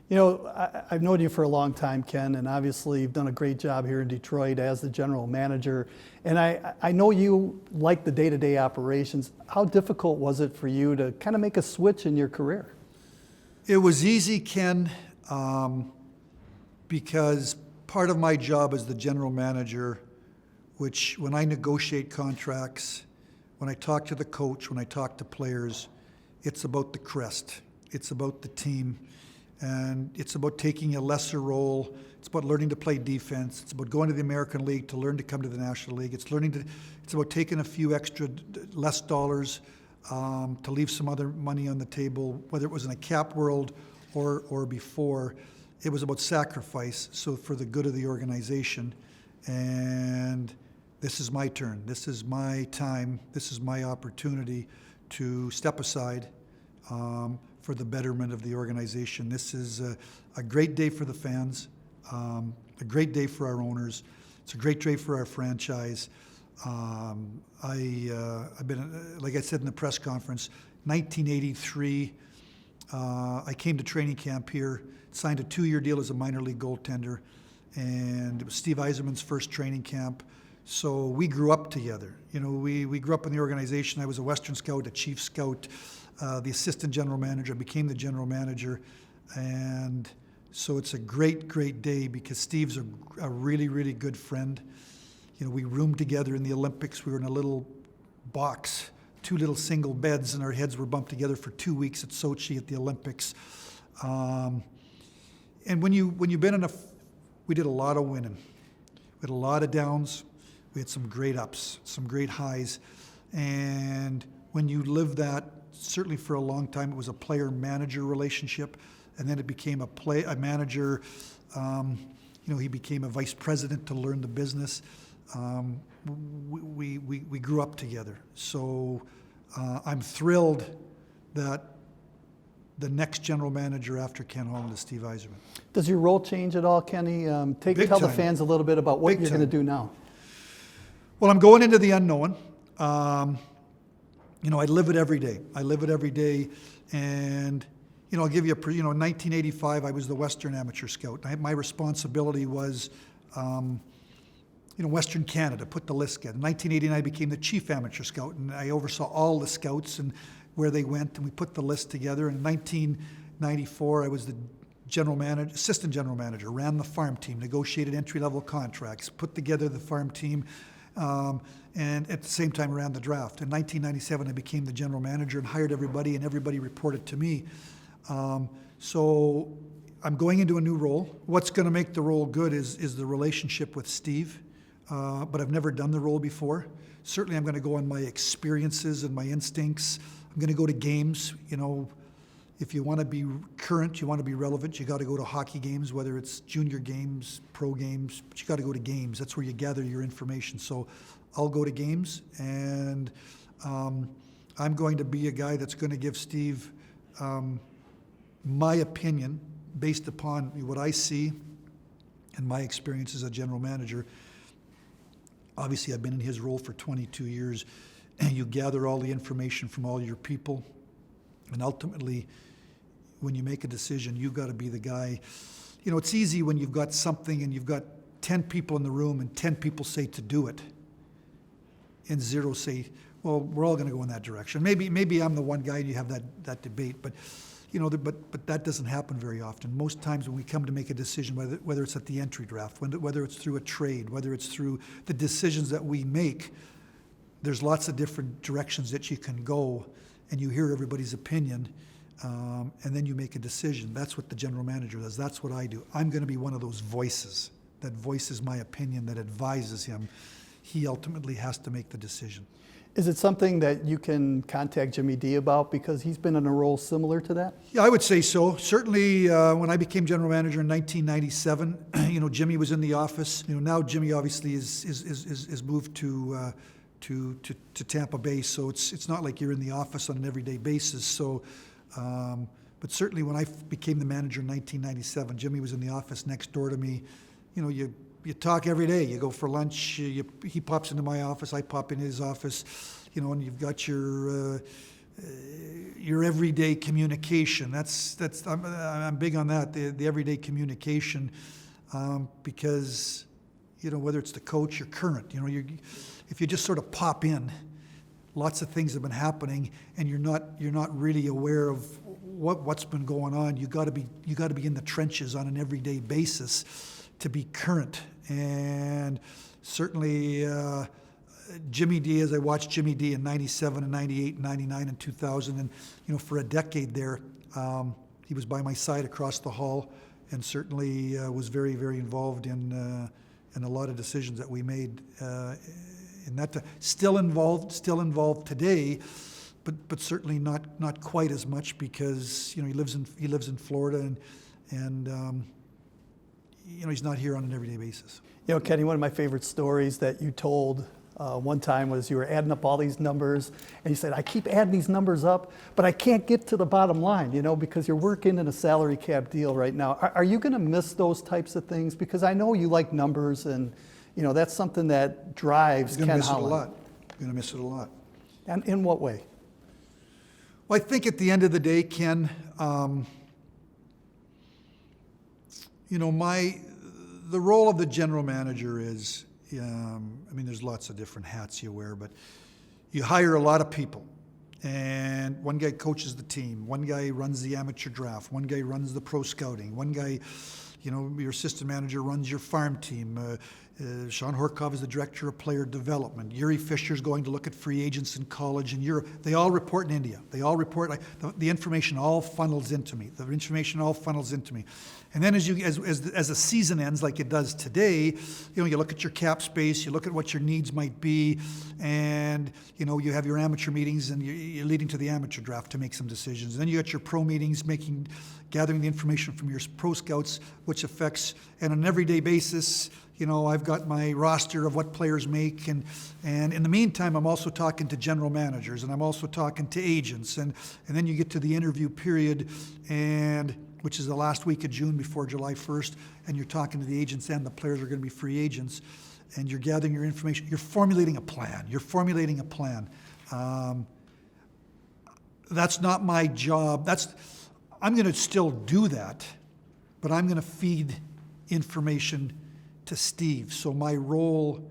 I've known you for a long time, Ken, and obviously you've done a great job here in Detroit as the general manager. And I know you like the day-to-day operations. How difficult was it for you to kind of make a switch in your career? It was easy, Ken, because part of my job as the general manager, which when I negotiate contracts, when I talk to the coach, when I talk to players, it's about the crest. It's about the team. And it's about taking a lesser role. It's about learning to play defense. It's about going to the American League to learn to come to the National League. It's about taking a few less dollars to leave some other money on the table, whether it was in a cap world or before. It was about sacrifice, so for the good of the organization. And this is my turn. This is my time. This is my opportunity to step aside for the betterment of the organization. This is a great day for the fans, a great day for our owners. It's a great day for our franchise. I've been, like I said in the press conference, 1983, I came to training camp here, signed a 2-year deal as a minor league goaltender, and it was Steve Yzerman's first training camp. So we grew up together. We grew up in the organization. I was a Western scout, a chief scout, the assistant general manager. I became the general manager. And so it's a great, great day because Steve's a really, really good friend. We roomed together in the Olympics. We were in a little box, 2 little single beds, and our heads were bumped together for 2 weeks at Sochi at the Olympics. And when you've been we did a lot of winning. We had a lot of downs. We had some great ups, some great highs. And when you live that, certainly for a long time, it was a player-manager relationship. And then it became a manager. He became a vice president to learn the business. We grew up together. So I'm thrilled that the next general manager after Ken Holland is Steve Yzerman. Does your role change at all, Kenny? Tell the fans a little bit about what you're going to do now. Well, I'm going into the unknown. I live it every day. And I'll give you in 1985, I was the Western Amateur Scout. My responsibility was, Western Canada, put the list together. In 1989, I became the Chief Amateur Scout, and I oversaw all the scouts and where they went, and we put the list together. In 1994, I was the assistant general manager, ran the farm team, negotiated entry-level contracts, put together the farm team, and at the same time ran the draft. In 1997, I became the general manager and hired everybody, and everybody reported to me. So I'm going into a new role. What's going to make the role good is the relationship with Steve, but I've never done the role before. Certainly I'm going to go on my experiences and my instincts. I'm going to go to games. If you want to be current, you want to be relevant, you got to go to hockey games, whether it's junior games, pro games, but you got to go to games. That's where you gather your information. So I'll go to games, and I'm going to be a guy that's going to give Steve my opinion based upon what I see and my experience as a general manager. Obviously, I've been in his role for 22 years, and you gather all the information from all your people, and ultimately, when you make a decision, you've got to be the guy. It's easy when you've got something and you've got 10 people in the room and 10 people say to do it, and 0 say, well, we're all going to go in that direction. Maybe I'm the one guy and you have that debate, but that doesn't happen very often. Most times when we come to make a decision, whether it's at the entry draft, whether it's through a trade, whether it's through the decisions that we make, there's lots of different directions that you can go, and you hear everybody's opinion, and then you make a decision. That's what the general manager does. That's what I do. I'm going to be one of those voices that voices my opinion, that advises him. He ultimately has to make the decision. Is it something that you can contact Jimmy D about, because he's been in a role similar to that? Yeah, I would say so. Certainly, when I became general manager in 1997, Jimmy was in the office. Now Jimmy obviously is moved to Tampa Bay, so it's not like you're in the office on an everyday basis. So, but certainly when I became the manager in 1997, Jimmy was in the office next door to me. You talk every day. You go for lunch. He pops into my office. I pop in his office. And you've got your your everyday communication. I'm big on that, the everyday communication, because, whether it's the coach or current, if you just sort of pop in, lots of things have been happening, and you're not really aware of what's been going on. You got to be in the trenches on an everyday basis to be current. And certainly Jimmy D, as I watched Jimmy D in 97 and 98 and 99 and 2000, and for a decade there, he was by my side across the hall, and certainly was very, very involved in a lot of decisions that we made in that time. Still involved today, but certainly not quite as much, because he lives in Florida, and he's not here on an everyday basis. Kenny, one of my favorite stories that you told one time was you were adding up all these numbers, and you said, I keep adding these numbers up, but I can't get to the bottom line, because you're working in a salary cap deal right now. Are you going to miss those types of things? Because I know you like numbers, and that's something that drives Ken Holland. I'm going to miss it a lot. And in what way? Well, I think at the end of the day, Ken, the role of the general manager is, there's lots of different hats you wear, but you hire a lot of people, and one guy coaches the team, one guy runs the amateur draft, one guy runs the pro scouting, one guy, your assistant manager runs your farm team. Sean Horkov is the director of player development. Yuri Fisher's going to look at free agents in college and Europe. They all report in India. They all report. The information all funnels into me. And then as the season ends, like it does today, you look at your cap space, you look at what your needs might be, and you have your amateur meetings, and you're leading to the amateur draft to make some decisions. And then you got your pro meetings, gathering the information from your pro scouts, which affects, and on an everyday basis, I've got my roster of what players make, and in the meantime, I'm also talking to general managers, and I'm also talking to agents, and then you get to the interview period, which is the last week of June before July 1st, and you're talking to the agents, and the players are going to be free agents, and you're gathering your information. You're formulating a plan. That's not my job. I'm going to still do that, but I'm going to feed information to Steve. So my role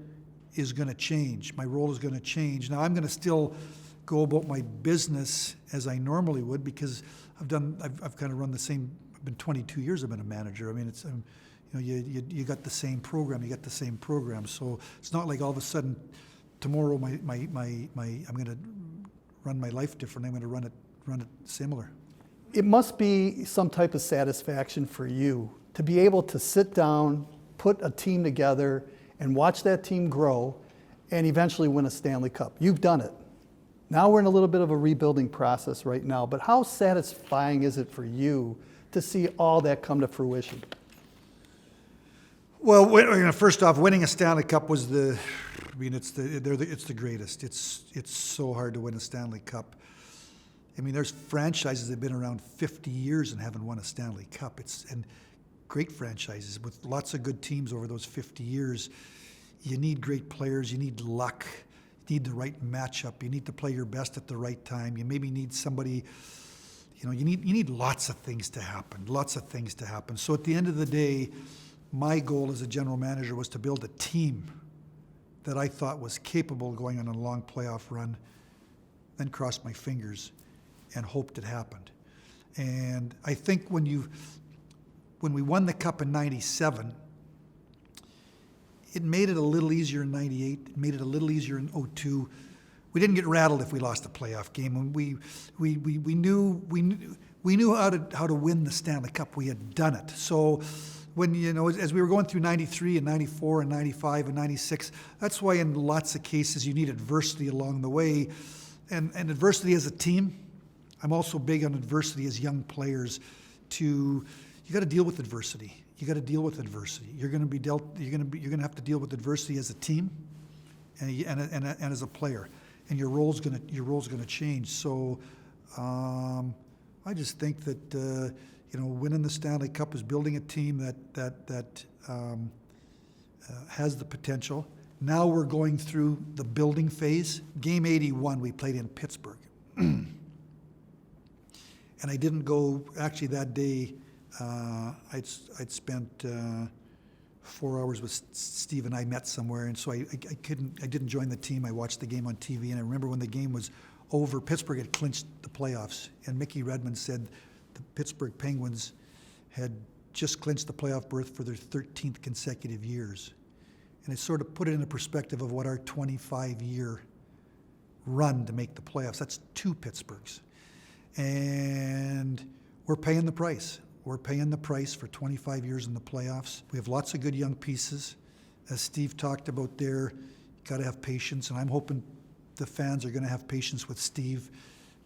is going to change. Now I'm going to still go about my business as I normally would, because I've kind of run the same. I've been 22 years. I've been a manager. It's you got the same program. So it's not like all of a sudden tomorrow I'm going to run my life different. I'm going to run it similar. It must be some type of satisfaction for you to be able to sit down, put a team together, and watch that team grow and eventually win a Stanley Cup. You've done it. Now we're in a little bit of a rebuilding process right now, but how satisfying is it for you to see all that come to fruition? Well, first off, winning a Stanley Cup was it's the greatest. It's so hard to win a Stanley Cup. There's franchises that have been around 50 years and haven't won a Stanley Cup. And great franchises with lots of good teams over those 50 years. You need great players. You need luck. You need the right matchup. You need to play your best at the right time. You maybe need somebody. You need lots of things to happen. So at the end of the day, my goal as a general manager was to build a team that I thought was capable of going on a long playoff run, then crossed my fingers and hoped it happened. And I think when we won the Cup in 97, it made it a little easier in 98, it made it a little easier in 02. We didn't get rattled if we lost a playoff game. And we knew how to win the Stanley Cup. We had done it. So when, as we were going through 93 and 94 and 95 and 96, that's why in lots of cases you need adversity along the way. And adversity as a team. I'm also big on adversity as young players. You got to deal with adversity. You're going to have to deal with adversity as a team, and as a player, and your role's going to change. So, I just think that winning the Stanley Cup is building a team that has the potential. Now we're going through the building phase. Game 81 we played in Pittsburgh. And I didn't go, actually that day, I'd spent 4 hours with Steve, and I met somewhere, and so I didn't join the team. I watched the game on TV, and I remember when the game was over, Pittsburgh had clinched the playoffs, and Mickey Redmond said the Pittsburgh Penguins had just clinched the playoff berth for their 13th consecutive years. And it sort of put it in a perspective of what our 25-year run to make the playoffs. That's 2 Pittsburghs. And we're paying the price. We're paying the price for 25 years in the playoffs. We have lots of good young pieces. As Steve talked about there, you got to have patience, and I'm hoping the fans are going to have patience with Steve.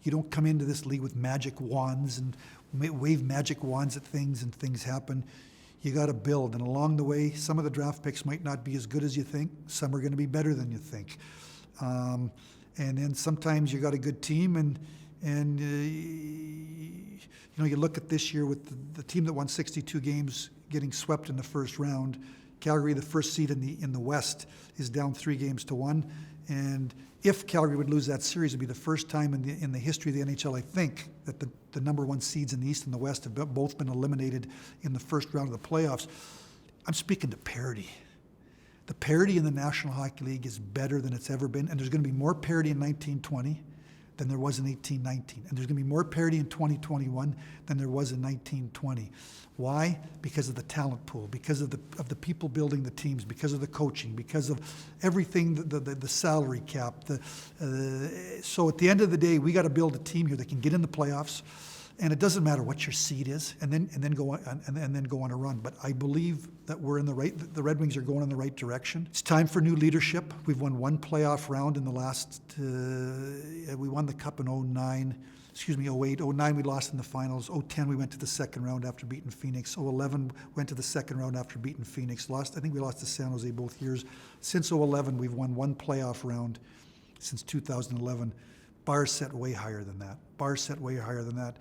You don't come into this league with magic wands and wave magic wands at things and things happen. You got to build, and along the way, some of the draft picks might not be as good as you think. Some are going to be better than you think. And then sometimes you got a good team, and you look at this year with the team that won 62 games getting swept in the first round. Calgary, the first seed in the West, is down 3-1. And if Calgary would lose that series, it'd be the first time in the history of the NHL, I think, that the number 1 seeds in the East and the West have both been eliminated in the first round of the playoffs. I'm speaking to parity. The parity in the National Hockey League is better than it's ever been, and there's going to be more parity in 1920 than there was in 1819. And there's going to be more parity in 2021 than there was in 1920. Why? Because of the talent pool, because of the people building the teams, because of the coaching, because of everything, the salary cap. So at the end of the day, we got to build a team here that can get in the playoffs, and it doesn't matter what your seed is, and then go on a run. But I believe that the Red Wings are going in the right direction. It's time for new leadership. We've won 1 playoff round in the last. We won the Cup in 08. 09 we lost in the finals. 010 we went to the second round after beating Phoenix. 011 went to the second round after beating Phoenix. I think we lost to San Jose both years. Since 011 we've won 1 playoff round since 2011. Bar set way higher than that.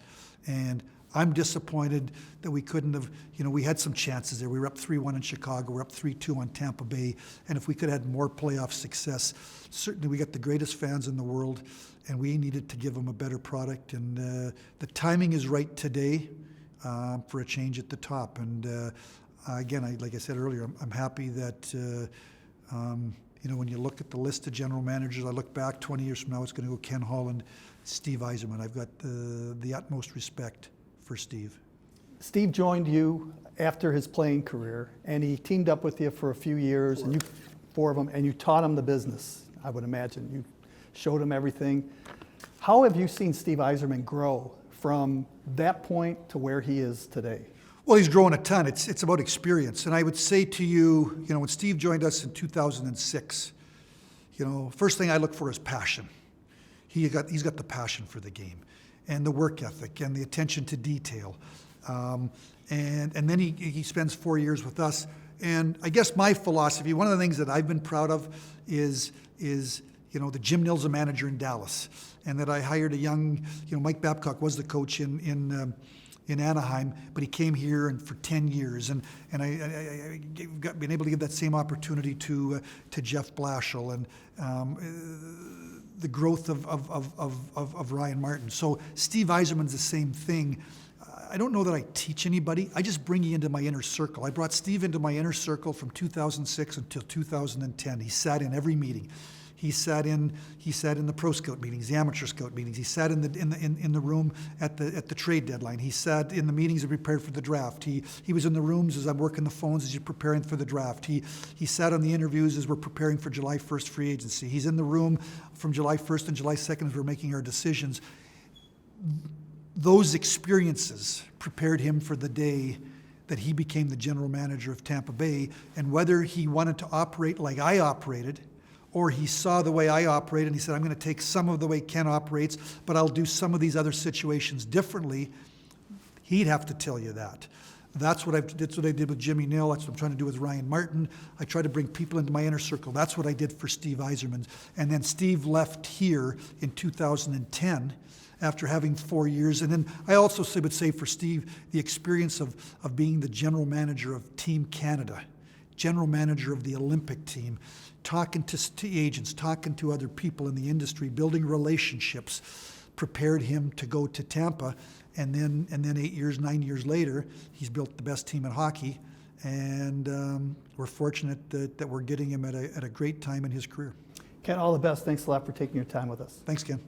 And I'm disappointed that we couldn't have, we had some chances there. We were up 3-1 in Chicago, we're up 3-2 on Tampa Bay. And if we could have had more playoff success, certainly we got the greatest fans in the world, and we needed to give them a better product. And the timing is right today for a change at the top. And again, like I said earlier, I'm happy that, when you look at the list of general managers, I look back 20 years from now, it's going to go Ken Holland, Steve Yzerman. I've got the utmost respect for Steve. Steve joined you after his playing career, and he teamed up with you for a few years, and 4 of them, and you taught him the business, I would imagine. You showed him everything. How have you seen Steve Yzerman grow from that point to where he is today? Well, he's grown a ton. It's about experience. And I would say to you, when Steve joined us in 2006, first thing I look for is passion. He's got the passion for the game and the work ethic and the attention to detail. And then he spends 4 years with us. And I guess my philosophy, one of the things that I've been proud of is the Jim Nill's a manager in Dallas, and that I hired a young, Mike Babcock was the coach in Anaheim, but he came here and for 10 years, and I been able to give that same opportunity to Jeff Blashill and the growth of Ryan Martin. So Steve Yzerman's the same thing. I don't know that I teach anybody. I just bring you into my inner circle. I brought Steve into my inner circle from 2006 until 2010. He sat in every meeting. He sat in the pro scout meetings, the amateur scout meetings. He sat in the room at the trade deadline. He sat in the meetings and prepared for the draft. He was in the rooms as I'm working the phones as you're preparing for the draft. He sat on the interviews as we're preparing for July 1st free agency. He's in the room from July 1st and July 2nd as we're making our decisions. Those experiences prepared him for the day that he became the general manager of Tampa Bay, and whether he wanted to operate like I operated, or he saw the way I operate and he said, I'm going to take some of the way Ken operates, but I'll do some of these other situations differently, he'd have to tell you that. That's what I did with Jimmy Nill. That's what I'm trying to do with Ryan Martin. I try to bring people into my inner circle. That's what I did for Steve Yzerman. And then Steve left here in 2010 after having 4 years. And then I also would say for Steve, the experience of being the general manager of Team Canada, general manager of the Olympic team, talking to agents, talking to other people in the industry, building relationships, prepared him to go to Tampa, and then 9 years later, he's built the best team in hockey, and we're fortunate that we're getting him at a great time in his career. Ken, all the best. Thanks a lot for taking your time with us. Thanks, Ken.